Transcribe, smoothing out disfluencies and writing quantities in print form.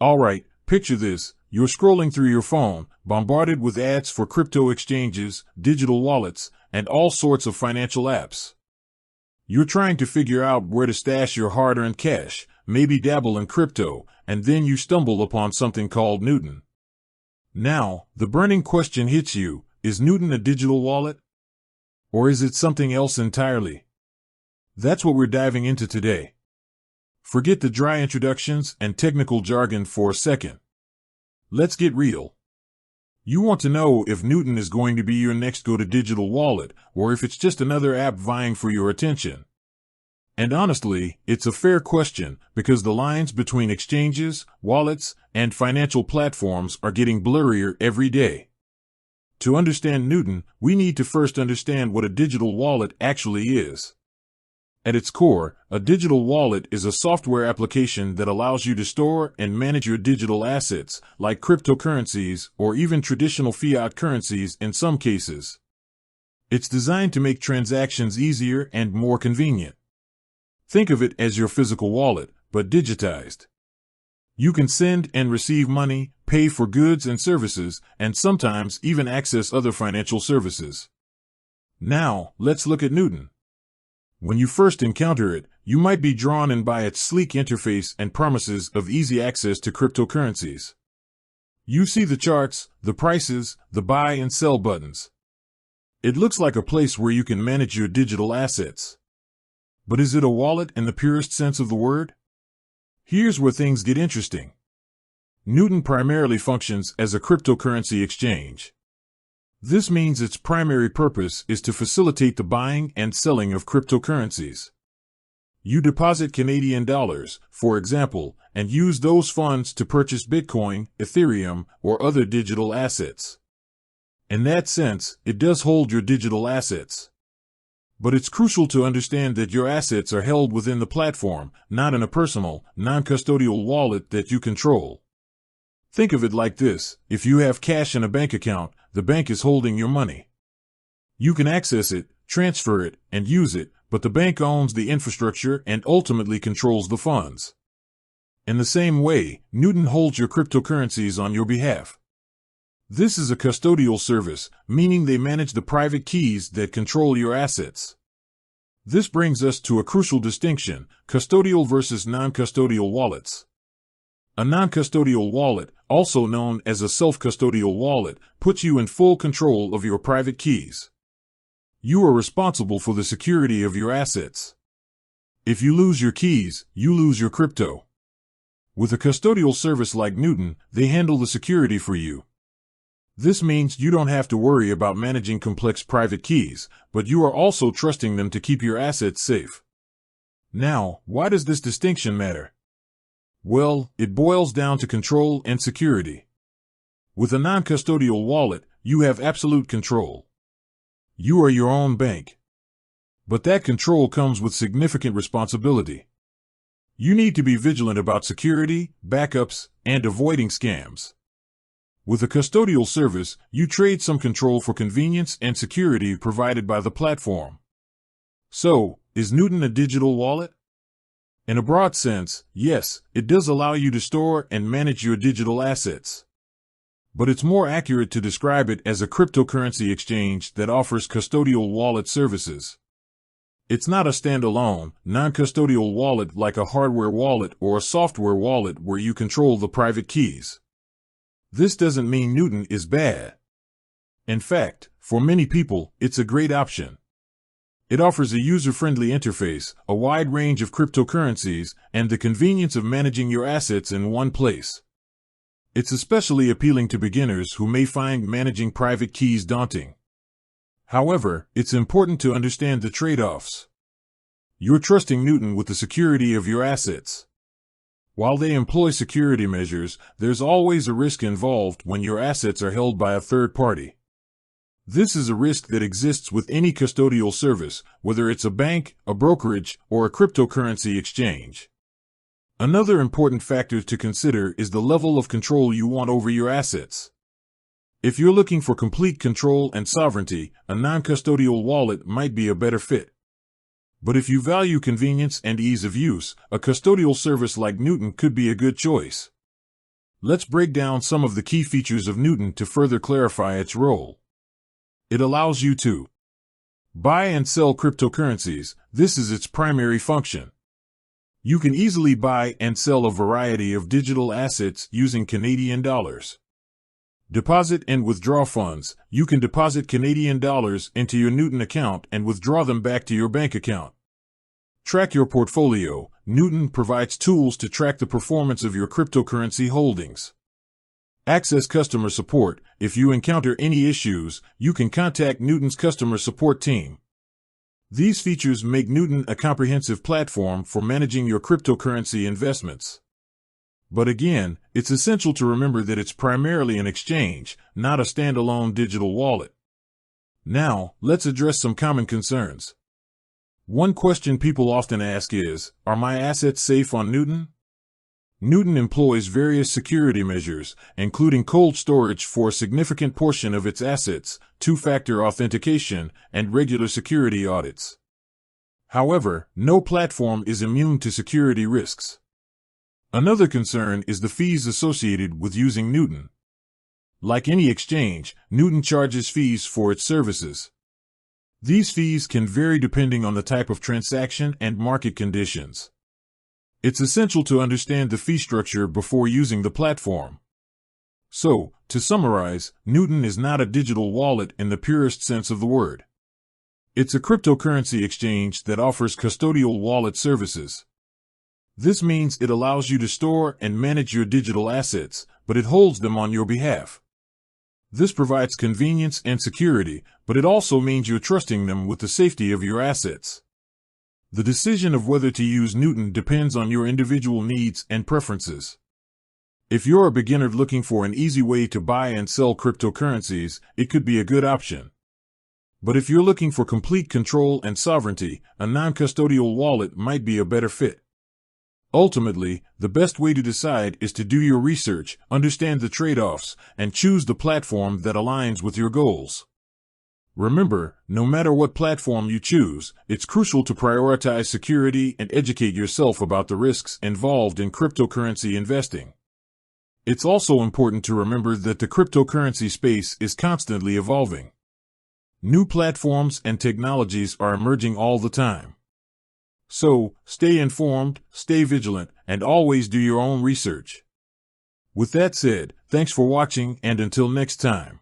Alright, picture this. You're scrolling through your phone, bombarded with ads for crypto exchanges, digital wallets, and all sorts of financial apps. You're trying to figure out where to stash your hard-earned cash, maybe dabble in crypto, and then you stumble upon something called Newton. Now, the burning question hits you: is Newton a digital wallet? Or is it something else entirely? That's what we're diving into today. Forget the dry introductions and technical jargon for a second. Let's get real. You want to know if Newton is going to be your next go-to digital wallet, or if it's just another app vying for your attention. And honestly, it's a fair question, because the lines between exchanges, wallets, and financial platforms are getting blurrier every day. To understand Newton, we need to first understand what a digital wallet actually is. At its core, a digital wallet is a software application that allows you to store and manage your digital assets, like cryptocurrencies or even traditional fiat currencies in some cases. It's designed to make transactions easier and more convenient. Think of it as your physical wallet, but digitized. You can send and receive money, pay for goods and services, and sometimes even access other financial services. Now, let's look at Newton. When you first encounter it, you might be drawn in by its sleek interface and promises of easy access to cryptocurrencies. You see the charts, the prices, the buy and sell buttons. It looks like a place where you can manage your digital assets. But is it a wallet in the purest sense of the word? Here's where things get interesting. Newton primarily functions as a cryptocurrency exchange. This means its primary purpose is to facilitate the buying and selling of cryptocurrencies. You deposit Canadian dollars, for example, and use those funds to purchase Bitcoin, Ethereum, or other digital assets. In that sense, it does hold your digital assets. But it's crucial to understand that your assets are held within the platform, not in a personal, non-custodial wallet that you control. Think of it like this: if you have cash in a bank account, the bank is holding your money. You can access it, transfer it, and use it, but the bank owns the infrastructure and ultimately controls the funds. In the same way, Newton holds your cryptocurrencies on your behalf. This is a custodial service, meaning they manage the private keys that control your assets. This brings us to a crucial distinction: custodial versus non-custodial wallets. A non-custodial wallet, also known as a self-custodial wallet, puts you in full control of your private keys. You are responsible for the security of your assets. If you lose your keys, you lose your crypto. With a custodial service like Newton, they handle the security for you. This means you don't have to worry about managing complex private keys, but you are also trusting them to keep your assets safe. Now, why does this distinction matter? Well, it boils down to control and security. With a non-custodial wallet, you have absolute control. You are your own bank. But that control comes with significant responsibility. You need to be vigilant about security, backups, and avoiding scams. With a custodial service, you trade some control for convenience and security provided by the platform. So, is Newton a digital wallet? In a broad sense, yes, it does allow you to store and manage your digital assets. But it's more accurate to describe it as a cryptocurrency exchange that offers custodial wallet services. It's not a standalone, non-custodial wallet like a hardware wallet or a software wallet where you control the private keys. This doesn't mean Newton is bad. In fact, for many people, it's a great option. It offers a user-friendly interface, a wide range of cryptocurrencies, and the convenience of managing your assets in one place. It's especially appealing to beginners who may find managing private keys daunting. However, it's important to understand the trade-offs. You're trusting Newton with the security of your assets. While they employ security measures, there's always a risk involved when your assets are held by a third party. This is a risk that exists with any custodial service, whether it's a bank, a brokerage, or a cryptocurrency exchange. Another important factor to consider is the level of control you want over your assets. If you're looking for complete control and sovereignty, a non-custodial wallet might be a better fit. But if you value convenience and ease of use, a custodial service like Newton could be a good choice. Let's break down some of the key features of Newton to further clarify its role. It allows you to buy and sell cryptocurrencies. This is its primary function. You can easily buy and sell a variety of digital assets using Canadian dollars. Deposit and withdraw funds. You can deposit Canadian dollars into your Newton account and withdraw them back to your bank account. Track your portfolio. Newton provides tools to track the performance of your cryptocurrency holdings. Access customer support. If you encounter any issues, you can contact Newton's customer support team. These features make Newton a comprehensive platform for managing your cryptocurrency investments. But again, it's essential to remember that it's primarily an exchange, not a standalone digital wallet. Now, let's address some common concerns. One question people often ask is, are my assets safe on Newton? Newton employs various security measures, including cold storage for a significant portion of its assets, two-factor authentication, and regular security audits. However, no platform is immune to security risks. Another concern is the fees associated with using Newton. Like any exchange, Newton charges fees for its services. These fees can vary depending on the type of transaction and market conditions. It's essential to understand the fee structure before using the platform. So, to summarize, Newton is not a digital wallet in the purest sense of the word. It's a cryptocurrency exchange that offers custodial wallet services. This means it allows you to store and manage your digital assets, but it holds them on your behalf. This provides convenience and security, but it also means you're trusting them with the safety of your assets. The decision of whether to use Newton depends on your individual needs and preferences. If you're a beginner looking for an easy way to buy and sell cryptocurrencies, it could be a good option. But if you're looking for complete control and sovereignty, a non-custodial wallet might be a better fit. Ultimately, the best way to decide is to do your research, understand the trade-offs, and choose the platform that aligns with your goals. Remember, no matter what platform you choose, it's crucial to prioritize security and educate yourself about the risks involved in cryptocurrency investing. It's also important to remember that the cryptocurrency space is constantly evolving. New platforms and technologies are emerging all the time. So, stay informed, stay vigilant, and always do your own research. With that said, thanks for watching, and until next time.